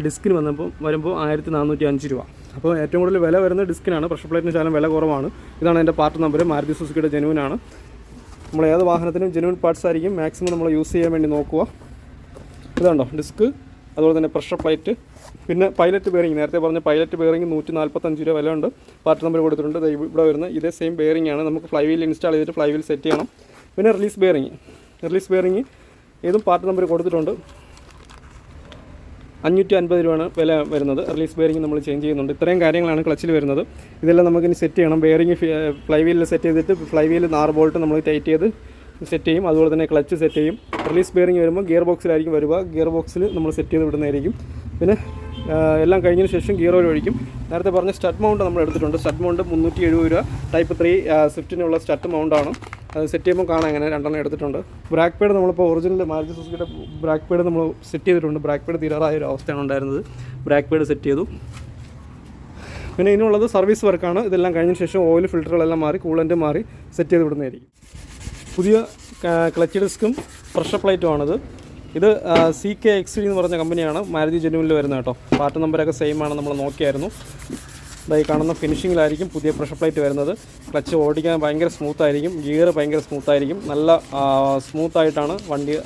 ഡിസ്കിന് വരുമ്പോൾ 1,405 രൂപ. അപ്പോൾ ഏറ്റവും കൂടുതൽ വില വരുന്നത് ഡിസ്കിനാണ്. പ്രഷർ പ്ലേറ്റിന് ശാലം വില കുറവാണ്. ഇതാണ് എൻ്റെ പാർട്ട് നമ്പർ. മാരുതി സുസുക്കിയുടെ ജെന്യൂനാണ്. നമ്മൾ ഏത് വാഹനത്തിനും ജെന്യൂൻ പാർട്സ് ആയിരിക്കും മാക്സിമം നമ്മൾ യൂസ് ചെയ്യാൻ വേണ്ടി നോക്കുക. ഇതുണ്ടോ ഡിസ്ക്, അതുപോലെ തന്നെ പ്രഷർ പ്ലേറ്റ്, പിന്നെ പൈലറ്റ് ബെയറിംഗ്. നേരത്തെ പറഞ്ഞ പൈലറ്റ് ബെയറിംഗ് 145 രൂപ വില ഉണ്ട്. പാർട്ട് നമ്പർ കൊടുത്തിട്ടുണ്ട്. ഇവിടെ വരുന്ന ഇതേ സെയിം ബെയറിംഗ് ആണ്. നമുക്ക് ഫ്ലൈ വീൽ ഇൻസ്റ്റാൾ ചെയ്തിട്ട് ഫ്ലൈ വീൽ സെറ്റ് ചെയ്യണം. പിന്നെ റിലീസ് ബെയറിംഗ് ഇതും പാർട്ട് നമ്പർ കൊടുത്തിട്ടുണ്ട്. 550 രൂപയാണ് വില വരുന്നത്. റിലീസ് ബെയറിംഗ് നമ്മൾ ചേഞ്ച് ചെയ്യുന്നുണ്ട്. ഇത്രയും കാര്യങ്ങളാണ് ക്ലച്ചിൽ വരുന്നത്. ഇതെല്ലാം നമുക്കിനി സെറ്റ് ചെയ്യണം. ബെയറിംഗ് ഫ്ലൈ വീലിൽ സെറ്റ് ചെയ്തിട്ട് ഫ്ലൈ വീൽ 6 ബോൾട്ട് നമ്മൾ ടൈറ്റ് ചെയ്ത് സെറ്റ് ചെയ്യും. അതുപോലെ തന്നെ ക്ലച്ച് സെറ്റ് ചെയ്യും. റിലീസ് ബെയറിംഗ് വരുമ്പോൾ ഗിയർ ബോക്സിലായിരിക്കും വരിക. ഗിയർ ബോക്സിൽ നമ്മൾ സെറ്റ് ചെയ്ത് വിടുന്നതായിരിക്കും. പിന്നെ എല്ലാം കഴിഞ്ഞതിന് ശേഷം ഗിയർ ഓയിൽ ഒഴിക്കും. നേരത്തെ പറഞ്ഞ സ്റ്റഡ് മൗണ്ട് നമ്മൾ എടുത്തിട്ടുണ്ട്. സ്റ്റഡ് മൗണ്ട് 370 രൂപ. ടൈപ്പ് 3 സ്വിഫ്റ്റിനുള്ള സ്റ്റഡ് മൗണ്ടാണ്. അത് സെറ്റ് ചെയ്യുമ്പോൾ കാണാം. അങ്ങനെ 2 എടുത്തിട്ടുണ്ട്. ബ്രാക്ക് പേഡ് നമ്മളിപ്പോൾ ഒറിജിനൽ മാരുതി സുസുക്കിയുടെ ബ്രാക്ക് പേഡ് നമ്മൾ സെറ്റ് ചെയ്തിട്ടുണ്ട്. ബ്രാക്ക് പേഡ് തീരാറായ ഒരു അവസ്ഥയാണ് ഉണ്ടായിരുന്നത്. ബ്രാക്ക് പേഡ് സെറ്റ് ചെയ്തു. പിന്നെ ഇതിനുള്ളത് സർവീസ് വർക്കാണ്. ഇതെല്ലാം കഴിഞ്ഞ ശേഷം ഓയിൽ ഫിൽറ്ററുകളെല്ലാം മാറി കൂളൻ്റ് മാറി സെറ്റ് ചെയ്ത് വിടുന്നതായിരിക്കും. പുതിയ ക്ലച്ച് ഡിസ്കും പ്രഷർ പ്ലേറ്റുമാണിത്. ഇത് CKXD എന്ന് പറഞ്ഞ കമ്പനിയാണ്. മാരുതി ജെന്യൂനിൽ വരുന്നത് കേട്ടോ. പാർട്ട് നമ്പറൊക്കെ സെയിം ആണ്. നമ്മൾ നോക്കിയായിരുന്നു. ഇതായി കാണുന്ന ഫിനിഷിങ്ങിലായിരിക്കും പുതിയ പ്രഷർ പ്ലേറ്റ് വരുന്നത്. ക്ലച്ച് ഓടിക്കാൻ ഭയങ്കര സ്മൂത്തായിരിക്കും. ഗിയർ ഭയങ്കര സ്മൂത്തായിരിക്കും. നല്ല സ്മൂത്തായിട്ടാണ് വണ്ടി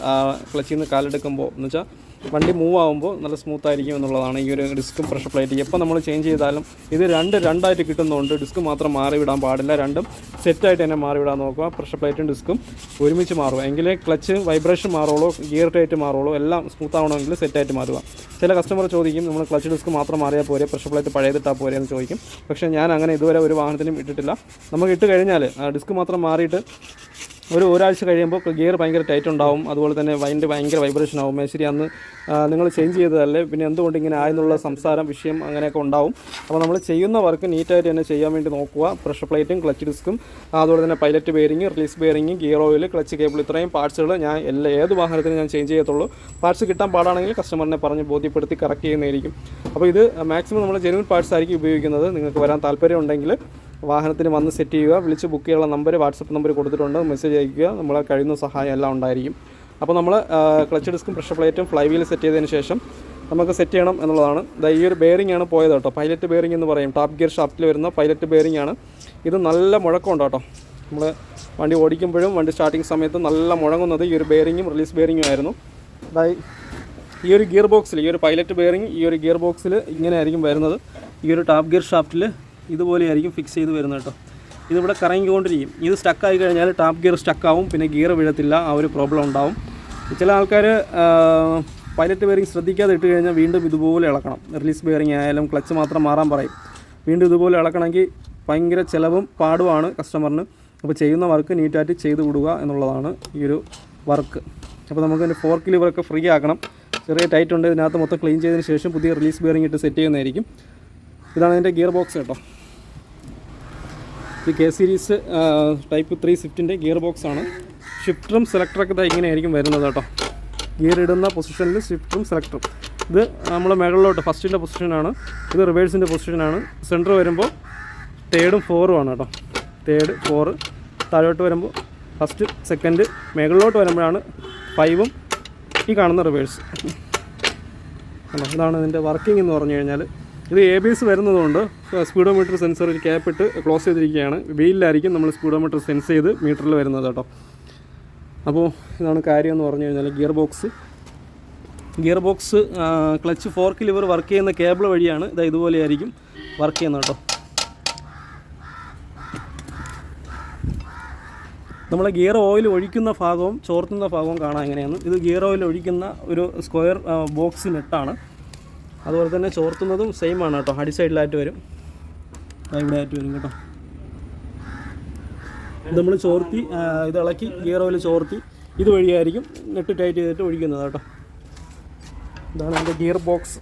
ക്ലച്ചിൽ നിന്ന് കാലെടുക്കുമ്പോൾ എന്ന് വെച്ചാൽ വണ്ടി മൂവ് ആകുമ്പോൾ നല്ല സ്മൂത്തായിരിക്കും എന്നുള്ളതാണ് ഈ ഒരു ഡിസ്കും പ്രഷർ പ്ലേറ്റ്. എപ്പോൾ നമ്മൾ ചേഞ്ച് ചെയ്താലും ഇത് രണ്ടായിട്ട് കിട്ടുന്നുണ്ട്. ഡിസ്ക് മാത്രം മാറിവിടാൻ പാടില്ല. രണ്ടും സെറ്റായിട്ട് തന്നെ മാറിവിടാൻ നോക്കുക. പ്രഷർ പ്ലേറ്റും ഡിസ്കും ഒരുമിച്ച് മാറുക. എങ്കിലേ ക്ലച്ച് വൈബ്രേഷൻ മാറുള്ളൂ, ഗിയർ ടൈറ്റ് മാറുള്ളൂ. എല്ലാം സ്മൂത്ത് ആവണമെങ്കിൽ സെറ്റായിട്ട് മാറുക. ചില കസ്റ്റമർ ചോദിക്കും നമ്മൾ ക്ലച്ച് ഡിസ്ക് മാത്രം മാറിയാൽ പോരെ, പ്രഷർ പ്ലേറ്റ് പഴയതിട്ടാൽ പോരെ എന്ന് ചോദിക്കും. പക്ഷേ ഞാൻ അങ്ങനെ ഇതുവരെ ഒരു വാഹനത്തിനും ഇട്ടിട്ടില്ല. നമുക്ക് ഇട്ട് കഴിഞ്ഞാൽ ഡിസ്ക് മാത്രം മാറിയിട്ട് ഒരാഴ്ച കഴിയുമ്പോൾ ഗിയർ ഭയങ്കര ടൈറ്റ് ഉണ്ടാവും. അതുപോലെ തന്നെ വൈൻഡ് ഭയങ്കര വൈബ്രേഷൻ ആവും. ശരി, അന്ന് നിങ്ങൾ ചേഞ്ച് ചെയ്തതല്ലേ, പിന്നെ എന്തുകൊണ്ട് ഇങ്ങനെ ആയെന്നുള്ള സംസാരം വിഷയം അങ്ങനെയൊക്കെ ഉണ്ടാവും. അപ്പോൾ നമ്മൾ ചെയ്യുന്ന വർക്ക് നീറ്റായിട്ട് തന്നെ ചെയ്യാൻ വേണ്ടി നോക്കുക. പ്രഷർ പ്ലേറ്റും ക്ലച്ച് ഡിസ്കും അതുപോലെ തന്നെ pilot bearing, release bearing, gear oil, clutch cable, ഇത്രയും പാർട്സുകൾ ഞാൻ ഏത് വാഹനത്തിനും ഞാൻ ചേഞ്ച് ചെയ്യത്തുള്ളൂ. പാർട്സ് കിട്ടാൻ പാടാണെങ്കിൽ കസ്റ്റമറിനെ പറഞ്ഞ് ബോധ്യപ്പെടുത്തി കറക്റ്റ് ചെയ്യുന്നതായിരിക്കും. അപ്പോൾ ഇത് മാക്സിമം നമ്മൾ ജെന്യൂൻ പാർട്സ് ആയിരിക്കും ഉപയോഗിക്കുന്നത്. നിങ്ങൾക്ക് വരാൻ താല്പര്യം ഉണ്ടെങ്കിൽ വാഹനത്തിന് വന്ന് സെറ്റ് ചെയ്യുക. വിളിച്ച് ബുക്ക് ചെയ്യാനുള്ള നമ്പർ, വാട്സപ്പ് നമ്പർ കൊടുത്തിട്ടുണ്ട്. മെസ്സേജ് അയക്കുക. നമ്മളെ കഴിയുന്ന സഹായം എല്ലാം ഉണ്ടായിരിക്കും. അപ്പോൾ നമ്മൾ ക്ലച്ച് ഡിസ്കും പ്രഷർ പ്ലേറ്റും ഫ്ലൈ വീൽ സെറ്റ് ചെയ്തതിന് ശേഷം നമുക്ക് സെറ്റ് ചെയ്യണം എന്നുള്ളതാണ്. ഈ ഒരു ബെയറിംഗ് ആണ് പോയത് കേട്ടോ. പൈലറ്റ് ബെയറിംഗ് എന്ന് പറയും. ടോപ്പ് ഗിയർ ഷാഫ്റ്റിൽ വരുന്ന പൈലറ്റ് ബെയറിംഗ് ആണ്. ഇത് നല്ല മുഴക്കമുണ്ട് കേട്ടോ. നമ്മൾ വണ്ടി ഓടിക്കുമ്പോഴും വണ്ടി സ്റ്റാർട്ടിങ് സമയത്ത് നല്ല മുഴങ്ങുന്നത് ഈ ഒരു ബെയറിങ്ങും റിലീസ് ബെയറിങ്ങും ആയിരുന്നു. ഈ ഒരു ഗിയർ ബോക്സിൽ, ഈ ഒരു പൈലറ്റ് ബെയറിംഗ് ഈ ഒരു ഗിയർ ബോക്സിൽ ഇങ്ങനെ ആയിരിക്കും വരുന്നത്. ഈ ഒരു ടോപ്പ് ഗിയർ ഷാഫ്റ്റിൽ ഇതുപോലെയായിരിക്കും ഫിക്സ് ചെയ്ത് വരുന്നത് കേട്ടോ. ഇതിവിടെ കറങ്ങിക്കൊണ്ടിരിക്കും. ഇത് സ്റ്റക്കായി കഴിഞ്ഞാൽ ടോപ്പ് ഗിയർ സ്റ്റക്കാവും. പിന്നെ ഗിയർ വീഴത്തില്ല. ആ ഒരു പ്രോബ്ലം ഉണ്ടാവും. ചില ആൾക്കാർ പൈലറ്റ് ബെയറിംഗ് ശ്രദ്ധിക്കാതെ ഇട്ട് കഴിഞ്ഞാൽ വീണ്ടും ഇതുപോലെ ഇളക്കണം. റിലീസ് ബെയറിംഗ് ആയാലും ക്ലച്ച് മാത്രം മാറാൻ പറയും. വീണ്ടും ഇതുപോലെ ഇളക്കണമെങ്കിൽ ഭയങ്കര ചിലവും പാടുമാണ് കസ്റ്റമറിന്. അപ്പോൾ ചെയ്യുന്ന വർക്ക് നീറ്റായിട്ട് ചെയ്ത് വിടുക എന്നുള്ളതാണ് ഈ ഒരു വർക്ക്. അപ്പോൾ നമുക്ക് അതിൻ്റെ ഫോർക്ക് ലിവറൊക്കെ ഫ്രീ ആക്കണം. ചെറിയ ടൈറ്റ് ഉണ്ട്, ഇതിനകത്ത് മൊത്തം ക്ലീൻ ചെയ്തതിന് ശേഷം പുതിയ റിലീസ് ബെയറിംഗ് ഇട്ട് സെറ്റ് ചെയ്യുന്നതായിരിക്കും. ഇതാണ് അതിൻ്റെ ഗിയർ ബോക്സ് കേട്ടോ. ഇത് കെ സീരീസ് ടൈപ്പ് 3 സ്വിഫ്റ്റിൻ്റെ ഗിയർ ബോക്സാണ്. ഷിഫ്റ്ററും സെലക്ടറൊക്കെ ഇതാ ഇങ്ങനെയായിരിക്കും വരുന്നത് കേട്ടോ. ഗിയർ ഇടുന്ന പൊസിഷനിൽ ഷിഫ്റ്ററും സെലക്ടറും. ഇത് നമ്മൾ മുകളിലോട്ട് ഫസ്റ്റിൻ്റെ പൊസിഷനാണ്, ഇത് റിവേഴ്സിൻ്റെ പൊസിഷനാണ്. സെൻറ്റർ വരുമ്പോൾ തേർഡും ഫോറും ആണ് കേട്ടോ. തേർഡ് 4, താഴോട്ട് വരുമ്പോൾ ഫസ്റ്റ് സെക്കൻഡ്, മുകളിലോട്ട് വരുമ്പോഴാണ് 5ഉം ഈ കാണുന്ന റിവേഴ്സ്. ഇതാണ് ഇതിൻ്റെ വർക്കിംഗ് എന്ന് പറഞ്ഞു കഴിഞ്ഞാൽ. ഇത് ABS വരുന്നതുകൊണ്ട് സ്പീഡോമീറ്റർ സെൻസർ ഒരു ക്യാപ്പിട്ട് ക്ലോസ് ചെയ്തിരിക്കുകയാണ്. വീലിലായിരിക്കും നമ്മൾ സ്പീഡോമീറ്റർ സെൻസ് ചെയ്ത് മീറ്ററിൽ വരുന്നത് കേട്ടോ. അപ്പോൾ ഇതാണ് കാര്യം എന്ന് പറഞ്ഞു കഴിഞ്ഞാൽ. Gear box clutch fork liver work ചെയ്യുന്ന കേബിൾ വഴിയാണ് ഇത് ഇതുപോലെയായിരിക്കും വർക്ക് ചെയ്യുന്നത് കേട്ടോ. നമ്മൾ ഗിയർ ഓയിൽ ഒഴിക്കുന്ന ഭാഗവും ചോർത്തുന്ന ഭാഗവും കാണാൻ എങ്ങനെയാണ്. ഇത് ഗിയർ ഓയിൽ ഒഴിക്കുന്ന ഒരു സ്ക്വയർ ബോക്സ് നെട്ടാണ്. അതുപോലെ തന്നെ ചോർത്തുന്നതും സെയിം ആണ് കേട്ടോ. അടി സൈഡിലായിട്ട് വരും, ഇവിടെ ആയിട്ട് വരും കേട്ടോ. ഇത് നമ്മൾ ചോർത്തി ഇത് ഇളക്കി ഗിയർ ഓയിൽ ചോർത്തി ഇതുവഴിയായിരിക്കും നെട്ട് ടൈറ്റ് ചെയ്തിട്ട് ഒഴിക്കുന്നത് കേട്ടോ. ഇതാണ് എൻ്റെ gear box.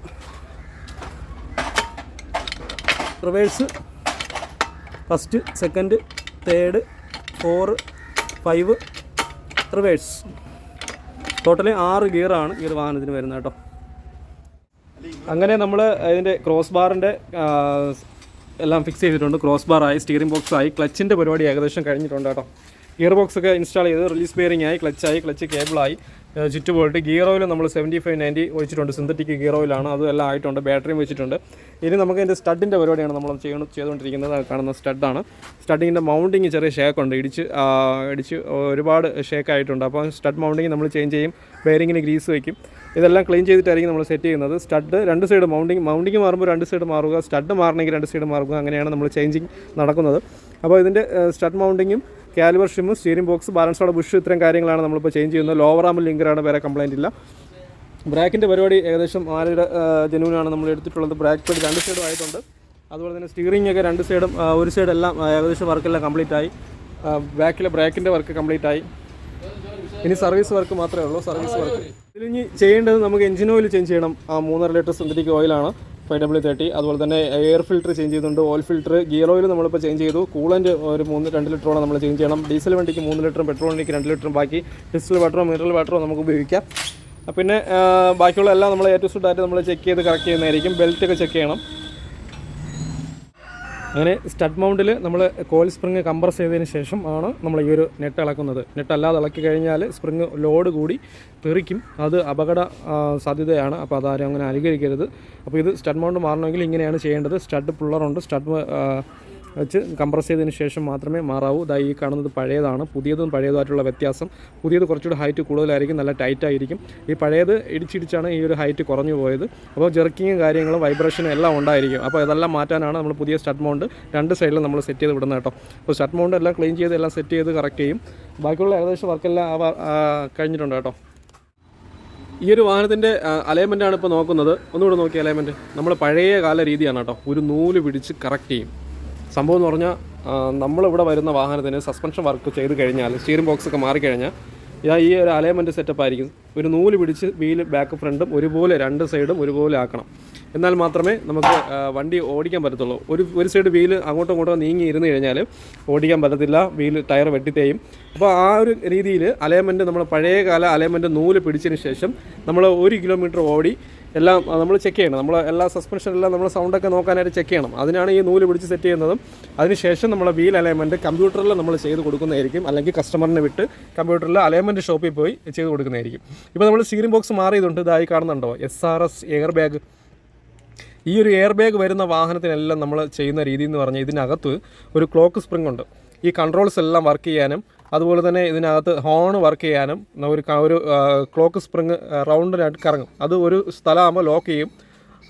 Reverse first, second, third, 4, 5 reverse. Totally 6 ഗിയറാണ് ഈ ഒരു വാഹനത്തിന് വരുന്നത് കേട്ടോ. അങ്ങനെ നമ്മൾ ഇതിൻ്റെ ക്രോസ് ബാറിൻ്റെ എല്ലാം ഫിക്സ് ചെയ്തിട്ടുണ്ട്. ക്രോസ് ബാറായി, സ്റ്റിയറിംഗ് ബോക്സായി, ക്ലച്ചിൻ്റെ പരിപാടി ഏകദേശം കഴിഞ്ഞിട്ടുണ്ട് കേട്ടോ. ഗിയർ ബോക്സൊക്കെ ഇൻസ്റ്റാൾ ചെയ്ത് റിലീസ് ബെയറിംഗ് ആയി, ക്ലച്ച് കേബിളായി, ചുറ്റുപോയിട്ട് ഗിയർ ഓയിൽ നമ്മൾ 75-90 ഒഴിച്ചിട്ടുണ്ട്. സിന്തറ്റിക് ഗിയർ ഓയിലാണ്, അതും എല്ലാം ആയിട്ടുണ്ട്. ബാറ്ററിയും വെച്ചിട്ടുണ്ട്. ഇനി നമുക്ക് ഇതിൻ്റെ സ്റ്റഡിൻ്റെ പരിപാടിയാണ് നമ്മൾ ചെയ്തുകൊണ്ടിരിക്കുന്നത്. കാണുന്ന സ്റ്റഡാണ്. സ്റ്റഡിങ്ങിൻ്റെ മൗണ്ടിങ് ചെറിയ ഷേക്കുണ്ട്, ഇടിച്ച് ഒരുപാട് ഷേക്കായിട്ടുണ്ട്. അപ്പോൾ സ്റ്റഡ് മൗണ്ടിങ് നമ്മൾ ചേഞ്ച് ചെയ്യും, ബെയറിങ്ങിന് ഗ്രീസ് വയ്ക്കും. ഇതെല്ലാം ക്ലീൻ ചെയ്തിട്ടായിരിക്കും നമ്മൾ സെറ്റ് ചെയ്യുന്നത്. സ്റ്റഡ് 2 സൈഡ് മൗണ്ടിങ് മാറുമ്പോൾ 2 സൈഡ് മാറുക, സ്റ്റഡ് മാറണമെങ്കിൽ 2 സൈഡ് മാറുക, അങ്ങനെയാണ് നമ്മൾ ചേഞ്ചിങ് നടക്കുന്നത്. അപ്പോൾ ഇതിൻ്റെ stud മൗണ്ടിങ്ങും calibre ഷിം, steering box, balance ഓടെ ബുഷ്, ഇത്രയും കാര്യങ്ങളാണ് നമ്മളിപ്പോൾ ചേഞ്ച് ചെയ്യുന്നത്. ലോവർ ആം ലിങ്കറാണ്, വേറെ കംപ്ലയിൻ്റ് ഇല്ല. ബ്രാക്കിൻ്റെ പരിപാടി ഏകദേശം 4 ജനുവിനാണ് നമ്മൾ എടുത്തിട്ടുള്ളത്. ബ്രാക്ക് പേഡ് 2 സൈഡും ആയിട്ടുണ്ട്. അതുപോലെ തന്നെ സ്റ്റിയറിംഗ് ഒക്കെ 2 സൈഡും ഒരു സൈഡെല്ലാം ഏകദേശം വർക്കെല്ലാം കംപ്ലീറ്റ് ആയി. ബാക്കിലെ ബ്രാക്കിൻ്റെ വർക്ക് കംപ്ലീറ്റ് ആയി. ഇനി സർവീസ് വർക്ക് മാത്രമേ ഉള്ളൂ. സർവീസ് വർക്ക് ഇതിലിനി ചെയ്യേണ്ടത് നമുക്ക് എഞ്ചിൻ ഓയിൽ ചേഞ്ച് ചെയ്യണം. 3.5 ലിറ്റർ സിന്തറ്റിക് ഓയിലാണ് 5W30. അതുപോലെ തന്നെ എയർ ഫിൽറ്റർ ചേഞ്ച് ചെയ്തിട്ടുണ്ട്, ഓയിൽ ഫിൽറ്റർ, ഗിയർ ഓയിൽ നമ്മളിപ്പോൾ ചേഞ്ച് ചെയ്തു. കൂളൻ്റ് ഒരു 2 ലിറ്ററോളം നമ്മൾ ചേഞ്ച് ചെയ്യണം. ഡീസൽ വണ്ടിക്ക് 3 ലിറ്ററും പെട്രോൾ വണ്ടിക്ക് 2 ലിറ്ററും, ബാക്കി ഡിസ്റ്റിൽ വാട്ടറോ മിനറൽ വാട്ടറോ നമുക്ക് ഉപയോഗിക്കാം. പിന്നെ ബാക്കിയുള്ള എല്ലാം നമ്മൾ A to Z ആയിട്ട് നമ്മൾ ചെക്ക് ചെയ്ത് കറക്റ്റ് ചെയ്യുന്നതായിരിക്കും. ബെൽറ്റൊക്കെ ചെക്ക് ചെയ്യണം. അങ്ങനെ സ്റ്റഡ് മൗണ്ടിൽ നമ്മൾ കോയിൽ സ്പ്രിങ് കംപ്രസ് ചെയ്തതിന് ശേഷം ആണ് നമ്മൾ ഈ ഒരു നെറ്റ് ഇളക്കുന്നത്. നെറ്റ് അല്ലാതെ ഇളക്കി കഴിഞ്ഞാൽ സ്പ്രിങ് ലോഡ് കൂടി തെറിക്കും, അത് അപകട സാധ്യതയാണ്. അപ്പോൾ അതാരും അങ്ങനെ അനുകരിക്കരുത്. അപ്പോൾ ഇത് സ്റ്റഡ് മൗണ്ട് മാറണമെങ്കിൽ ഇങ്ങനെയാണ് ചെയ്യേണ്ടത്. സ്റ്റഡ് പുള്ളറുണ്ട്, സ്റ്റഡ് വെച്ച് കംപ്രസ് ചെയ്തതിന് ശേഷം മാത്രമേ മാറാവൂ. ഇതാ ഈ കാണുന്നത് പഴയതാണ്. പുതിയതും പഴയതുമായിട്ടുള്ള വ്യത്യാസം, പുതിയത് കുറച്ചുകൂടി ഹൈറ്റ് കൂടുതലായിരിക്കും, നല്ല ടൈറ്റായിരിക്കും. ഈ പഴയത് ഇടിച്ചിടിച്ചാണ് ഈ ഒരു ഹൈറ്റ് കുറഞ്ഞു പോയത്. അപ്പോൾ ജെർക്കിങ്ങും കാര്യങ്ങളും വൈബ്രേഷനും എല്ലാം ഉണ്ടായിരിക്കും. അപ്പോൾ ഇതെല്ലാം മാറ്റാനാണ് നമ്മൾ പുതിയ സ്റ്റഡ് മൗണ്ട് 2 സൈഡിലും നമ്മൾ സെറ്റ് ചെയ്ത് വിടുന്നത് കേട്ടോ. അപ്പോൾ സ്റ്റഡ് മൗണ്ട് എല്ലാം ക്ലീൻ ചെയ്ത് എല്ലാം സെറ്റ് ചെയ്ത് കറക്റ്റ് ചെയ്യും. ബാക്കിയുള്ള ഏകദേശം വർക്കെല്ലാം കഴിഞ്ഞിട്ടുണ്ട് കേട്ടോ. ഈ ഒരു വാഹനത്തിൻ്റെ അലൈൻമെൻറ്റാണ് ഇപ്പോൾ നോക്കുന്നത്. ഒന്നുകൂടെ നോക്കി അലൈൻമെൻറ്റ്. നമ്മൾ പഴയ കാല രീതിയാണ് കേട്ടോ. ഒരു നൂല് പിടിച്ച് കറക്റ്റ് ചെയ്യും. സംഭവം എന്ന് പറഞ്ഞാൽ നമ്മളിവിടെ വരുന്ന വാഹനത്തിന് സസ്പെൻഷൻ വർക്ക് ചെയ്ത് കഴിഞ്ഞാൽ, സ്റ്റിയറിംഗ് ബോക്സൊക്കെ മാറിക്കഴിഞ്ഞാൽ ഈ ഒരു അലൈൻമെൻറ്റ് സെറ്റപ്പ് ആയിരിക്കും. ഒരു നൂല് പിടിച്ച് വീല് ബാക്ക് ഫ്രണ്ടും ഒരുപോലെ 2 സൈഡും ഒരുപോലെ ആക്കണം. എന്നാൽ മാത്രമേ നമുക്ക് വണ്ടി ഓടിക്കാൻ പറ്റത്തുള്ളൂ. ഒരു സൈഡ് വീല് അങ്ങോട്ടും ഇങ്ങോട്ടും നീങ്ങി ഇരുന്ന് കഴിഞ്ഞാൽ ഓടിക്കാൻ പറ്റത്തില്ല, വീല് ടയർ വെട്ടിത്തേയും. അപ്പോൾ ആ ഒരു രീതിയിൽ അലൈൻമെൻറ്റ് നമ്മൾ പഴയ കാല അലൈൻമെൻറ്റ് നൂല് പിടിച്ചതിന് ശേഷം നമ്മൾ 1 കിലോമീറ്റർ ഓടി എല്ലാം നമ്മൾ ചെക്ക് ചെയ്യണം. നമ്മൾ എല്ലാ സസ്പെൻഷനെല്ലാം നമ്മൾ സൗണ്ടൊക്കെ നോക്കാനായിട്ട് ചെക്ക് ചെയ്യണം. അതിനാണ് ഈ നൂല് പിടിച്ച് സെറ്റ് ചെയ്യുന്നതും. അതിനുശേഷം നമ്മൾ വീൽ അലൈൻമെൻറ്റ് കമ്പ്യൂട്ടറിൽ നമ്മൾ ചെയ്ത് കൊടുക്കുന്നതായിരിക്കും, അല്ലെങ്കിൽ കസ്റ്റമറിനെ വിട്ട് കമ്പ്യൂട്ടറിൽ അലൈൻമെൻറ്റ് ഷോപ്പിൽ പോയി ചെയ്ത് കൊടുക്കുന്നതായിരിക്കും. ഇപ്പോൾ നമ്മൾ സ്റ്റിയറിംഗ് ബോക്സ് മാറിയതുകൊണ്ട് ഇതായി കാണുന്നുണ്ടോ, SRS എയർ ബാഗ്. ഈ ഒരു എയർ ബാഗ് വരുന്ന വാഹനത്തിനെല്ലാം നമ്മൾ ചെയ്യുന്ന രീതി എന്ന് പറഞ്ഞാൽ ഇതിനകത്ത് ഒരു ക്ലോക്ക് സ്പ്രിംഗ് ഉണ്ട്. ഈ കൺട്രോൾസ് എല്ലാം വർക്ക് ചെയ്യാനും അതുപോലെ തന്നെ ഇതിനകത്ത് ഹോൺ വർക്ക് ചെയ്യാനും ഒരു ക്ലോക്ക് സ്പ്രിങ് റൗണ്ടിനായിട്ട് കറങ്ങും. അത് ഒരു സ്ഥലമാകുമ്പോൾ ലോക്ക് ചെയ്യും.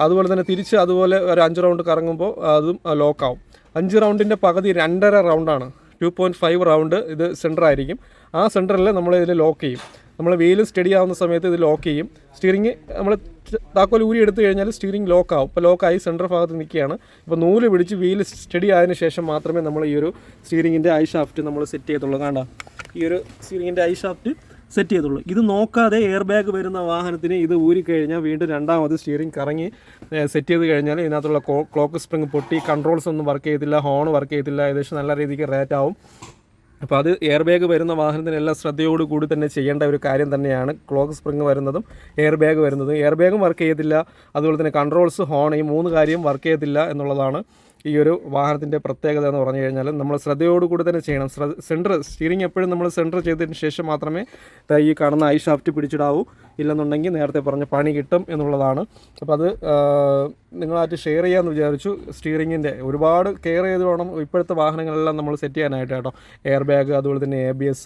അതുപോലെ തന്നെ തിരിച്ച് അതുപോലെ ഒരു 5 റൗണ്ട് കറങ്ങുമ്പോൾ അതും ലോക്കാവും. 5 റൗണ്ടിൻ്റെ പകുതി 2.5 റൗണ്ടാണ്. 2.5 റൗണ്ട് ഇത് സെൻറ്ററായിരിക്കും. ആ സെൻറ്ററിൽ നമ്മൾ ഇതിൽ ലോക്ക് ചെയ്യും. നമ്മൾ വീല് സ്റ്റഡി ആവുന്ന സമയത്ത് ഇത് ലോക്ക് ചെയ്യും. സ്റ്റിയറിംഗ് നമ്മൾ താക്കോൽ ഊരി എടുത്തു കഴിഞ്ഞാൽ സ്റ്റിയറിംഗ് ലോക്കാവും. ഇപ്പോൾ ലോക്കായി സെൻറ്റർ ഭാഗത്ത് നിൽക്കുകയാണ്. ഇപ്പോൾ നൂല് പിടിച്ച് വീല് സ്റ്റഡി ആയതിനു ശേഷം മാത്രമേ നമ്മൾ ഈ ഒരു സ്റ്റിയറിങ്ങിൻ്റെ ഐ ഷാഫ്റ്റ് നമ്മൾ സെറ്റ് ചെയ്യത്തുള്ളൂ. കാണാം, ഈ ഒരു സ്റ്റിയറിങ്ങിൻ്റെ ഐ ഷാഫ്റ്റ് സെറ്റ് ചെയ്തുള്ളൂ. ഇത് നോക്കാതെ എയർ ബാഗ് വരുന്ന വാഹനത്തിന് ഇത് ഊരിക്കഴിഞ്ഞാൽ വീണ്ടും രണ്ടാമത് സ്റ്റിയറിംഗ് കറങ്ങി സെറ്റ് ചെയ്ത് കഴിഞ്ഞാൽ ഇതിനകത്തുള്ള ക്ലോക്ക് സ്പ്രിങ് പൊട്ടി, കൺട്രോൾസ് ഒന്നും വർക്ക് ചെയ്യത്തില്ല, ഹോൺ വർക്ക് ചെയ്യത്തില്ല, ഏകദേശം നല്ല രീതിക്ക് റേറ്റ് ആവും. അപ്പോൾ അത് എയർ ബാഗ് വരുന്ന വാഹനത്തിനെല്ലാം ശ്രദ്ധയോടുകൂടി തന്നെ ചെയ്യേണ്ട ഒരു കാര്യം തന്നെയാണ്. ക്ലോക്ക് സ്പ്രിങ് വരുന്നതും എയർ ബാഗ് വരുന്നതും. എയർ ബാഗും വർക്ക് ചെയ്യത്തില്ല, അതുപോലെ തന്നെ കൺട്രോൾസ്, ഹോൺ, ഈ 3 കാര്യം വർക്ക് ചെയ്യത്തില്ല എന്നുള്ളതാണ് ഈ ഒരു വാഹനത്തിൻ്റെ പ്രത്യേകത എന്ന് പറഞ്ഞു കഴിഞ്ഞാൽ നമ്മൾ ശ്രദ്ധയോടുകൂടി തന്നെ ചെയ്യണം. സ്റ്റിയറിംഗ് എപ്പോഴും നമ്മൾ സെൻറ്റർ ചെയ്തതിന് ശേഷം മാത്രമേ ഈ കാണുന്ന ഐ ഷാഫ്റ്റ് പിടിച്ചിടാവൂ. ഇല്ലെന്നുണ്ടെങ്കിൽ നേരത്തെ പറഞ്ഞ പണി കിട്ടും എന്നുള്ളതാണ്. അപ്പോൾ അത് നിങ്ങളായിട്ട് ഷെയർ ചെയ്യാമെന്ന് വിചാരിച്ചു. സ്റ്റിയറിങ്ങിൻ്റെ ഒരുപാട് കെയർ ചെയ്ത് വേണം ഇപ്പോഴത്തെ വാഹനങ്ങളെല്ലാം നമ്മൾ സെറ്റ് ചെയ്യാനായിട്ട് കേട്ടോ. എയർ ബാഗ്, അതുപോലെ തന്നെ ABS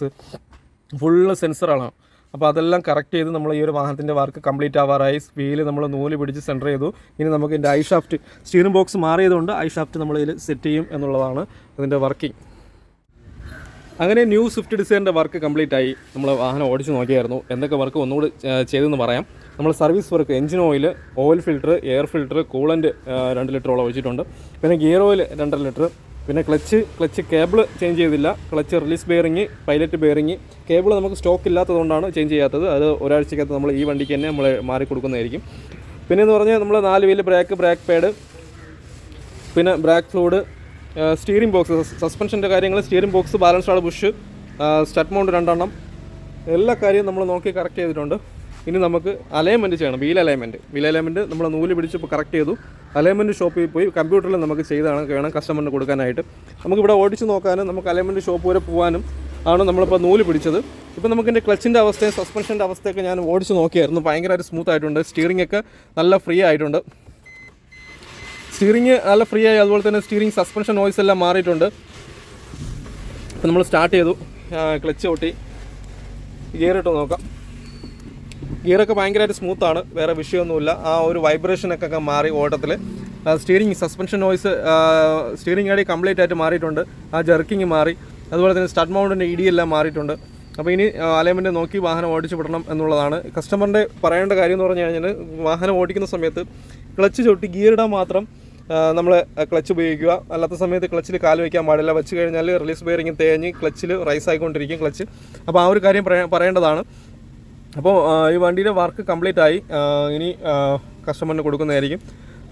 ഫുള്ള് സെൻസറാണ്. അപ്പോൾ അതെല്ലാം കറക്റ്റ് ചെയ്ത് നമ്മൾ ഈ ഒരു വാഹനത്തിൻ്റെ വർക്ക് കംപ്ലീറ്റ് ആവാറായി. വീല് നമ്മൾ നൂല് പിടിച്ച് സെൻറ്റർ ചെയ്തു. ഇനി നമുക്ക് ഇതിൻ്റെ ഐ ഷാഫ്റ്റ്, സ്റ്റിയറിംഗ് ബോക്സ് മാറിയതുകൊണ്ട് ഐ ഷാഫ്റ്റ് നമ്മൾ ഇതിൽ സെറ്റ് ചെയ്യും എന്നുള്ളതാണ് ഇതിൻ്റെ വർക്കിംഗ്. അങ്ങനെ ന്യൂ സ്വിഫ്റ്റ് ഡിസൈറിൻ്റെ വർക്ക് കംപ്ലീറ്റ് ആയി. നമ്മൾ വാഹനം ഓടിച്ച് നോക്കിയായിരുന്നു. എന്തൊക്കെ വർക്ക് ഒന്നുകൂടി ചെയ്തെന്ന് പറയാം. നമ്മൾ service work, engine oil filter, air filter, coolant 2 ലിറ്ററോളം ഒഴിച്ചിട്ടുണ്ട്. പിന്നെ ഗിയർ ഓയിൽ 2.5 ലിറ്റർ. പിന്നെ ക്ലച്ച് കേബിൾ ചേഞ്ച് ചെയ്തില്ല. Clutch release bearing, pilot bearing, cable നമുക്ക് സ്റ്റോക്ക് ഇല്ലാത്തതുകൊണ്ടാണ് ചേഞ്ച് ചെയ്യാത്തത്. അത് ഒരാഴ്ചക്കകത്ത് നമ്മൾ ഈ വണ്ടിക്ക് തന്നെ നമ്മൾ മാറി കൊടുക്കുന്നതായിരിക്കും. പിന്നെ എന്ന് പറഞ്ഞാൽ നമ്മൾ 4 വീല് ബ്രേക്ക് പാഡ്, പിന്നെ ബ്രേക്ക് ഫ്ലൂയിഡ്, സ്റ്റിയറിംഗ് ബോക്സ്, സസ്പെൻഷൻ്റെ കാര്യങ്ങൾ, സ്റ്റിയറിംഗ് ബോക്സ്, ബാലൻസ് ആൾ ബുഷ്, സ്റ്റഡ് മൗണ്ട് 2 എണ്ണം, എല്ലാ കാര്യവും നമ്മൾ നോക്കി കറക്റ്റ് ചെയ്തിട്ടുണ്ട്. ഇനി നമുക്ക് അലൈൻമെൻറ്റ് ചെയ്യണം. വീൽ അലൈൻമെൻറ്റ് നമ്മൾ നൂല് പിടിച്ച് ഇപ്പോൾ കറക്റ്റ് ചെയ്തു. അലൈൻമെൻറ്റ് ഷോപ്പിൽ പോയി കമ്പ്യൂട്ടറിൽ നമുക്ക് ചെയ്താണ് വേണം കസ്റ്റമറിന് കൊടുക്കാനായിട്ട്. നമുക്കിവിടെ ഓടിച്ച് നോക്കാനും നമുക്ക് അലൈൻമെൻറ്റ് ഷോപ്പ് വരെ പോകാനും ആണ് നമ്മളിപ്പോൾ നൂല് പിടിച്ചത്. ഇപ്പോൾ നമുക്കിൻ്റെ ക്ലച്ചിൻ്റെ അവസ്ഥയും സസ്പെൻഷൻ്റെ അവസ്ഥയൊക്കെ ഞാൻ ഓടിച്ച് നോക്കിയായിരുന്നു. ഭയങ്കരമായിട്ട് സ്മൂത്ത് ആയിട്ടുണ്ട്. സ്റ്റിയറിംഗ് ഒക്കെ നല്ല ഫ്രീ ആയിട്ടുണ്ട്. സ്റ്റിയറിംഗ് നല്ല ഫ്രീ ആയി. അതുപോലെ തന്നെ സ്റ്റിയറിംഗ് സസ്പെൻഷൻ നോയ്സ് എല്ലാം മാറിയിട്ടുണ്ട്. ഇപ്പോൾ നമ്മൾ സ്റ്റാർട്ട് ചെയ്തു. ക്ലച്ച് പൊട്ടി ഗിയർ ഇട്ട് നോക്കാം. ഗിയറൊക്കെ ഭയങ്കരമായിട്ട് സ്മൂത്താണ്, വേറെ വിഷയമൊന്നുമില്ല. ആ ഒരു വൈബ്രേഷനൊക്കെ മാറി ഓട്ടത്തിൽ. സ്റ്റിയറിംഗ് സസ്പെൻഷൻ നോയ്സ് സ്റ്റിയറിംഗ് ആടി കംപ്ലീറ്റ് ആയിട്ട് മാറിയിട്ടുണ്ട്. ആ ജെർക്കിങ് മാറി. അതുപോലെ തന്നെ സ്റ്റഡ് മൗണ്ടിൻ്റെ ED എല്ലാം മാറിയിട്ടുണ്ട്. അപ്പോൾ ഇനി അലൈൻമെൻറ്റ് നോക്കി വാഹനം ഓടിച്ച് വിടണം എന്നുള്ളതാണ്. കസ്റ്റമറിൻ്റെ പറയേണ്ട കാര്യം എന്ന് പറഞ്ഞു കഴിഞ്ഞാൽ വാഹനം ഓടിക്കുന്ന സമയത്ത് ക്ലച്ച് ചവിട്ടി ഗിയർ ഇടാൻ മാത്രം നമ്മൾ ക്ലച്ച് ഉപയോഗിക്കുക. അല്ലാത്ത സമയത്ത് ക്ലച്ചിൽ കാല് വയ്ക്കാൻ പാടില്ല. വെച്ച് കഴിഞ്ഞാൽ റിലീസ് ബെയറിംഗ് തേഞ്ഞ് ക്ലച്ചിൽ റൈസ് ആയിക്കൊണ്ടിരിക്കും ക്ലച്ച്. അപ്പോൾ ആ ഒരു കാര്യം പറയേണ്ടതാണ്. അപ്പോൾ ഈ വണ്ടിയുടെ വർക്ക് കംപ്ലീറ്റ് ആയി. ഇനി കസ്റ്റമറിന് കൊടുക്കുന്നതായിരിക്കും.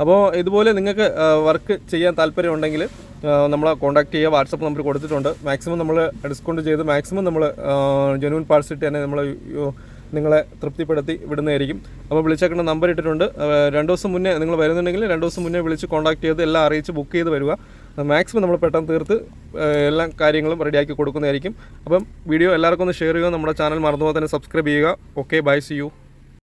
അപ്പോൾ ഇതുപോലെ നിങ്ങൾക്ക് വർക്ക് ചെയ്യാൻ താല്പര്യമുണ്ടെങ്കിൽ നമ്മളെ കോൺടാക്ട് ചെയ്യുക. വാട്സപ്പ് നമ്പർ കൊടുത്തിട്ടുണ്ട്. മാക്സിമം നമ്മൾ ഡിസ്കൗണ്ട് ചെയ്ത് മാക്സിമം നമ്മൾ ജെന്യൂൻ പാർട്സ് ഇട്ട് തന്നെ നമ്മൾ നിങ്ങളെ തൃപ്തിപ്പെടുത്തി വിടുന്നതായിരിക്കും. അപ്പോൾ വിളിച്ചേക്കുന്ന നമ്പർ ഇട്ടിട്ടുണ്ട്. 2 ദിവസം മുന്നേ നിങ്ങൾ വരുന്നുണ്ടെങ്കിൽ 2 ദിവസം മുന്നേ വിളിച്ച് കോൺടാക്ട് ചെയ്ത് എല്ലാം അറിയിച്ച് ബുക്ക് ചെയ്ത് വരിക. മാക്സിമം നമ്മൾ പെട്ടെന്ന് തീർത്ത് എല്ലാ കാര്യങ്ങളും റെഡിയാക്കി കൊടുക്കുന്നതായിരിക്കും. അപ്പം വീഡിയോ എല്ലാവർക്കും ഒന്ന് ഷെയർ ചെയ്യുക. നമ്മുടെ ചാനൽ മറന്നുപോലെ തന്നെ സബ്സ്ക്രൈബ് ചെയ്യുക. Okay, bye, see U.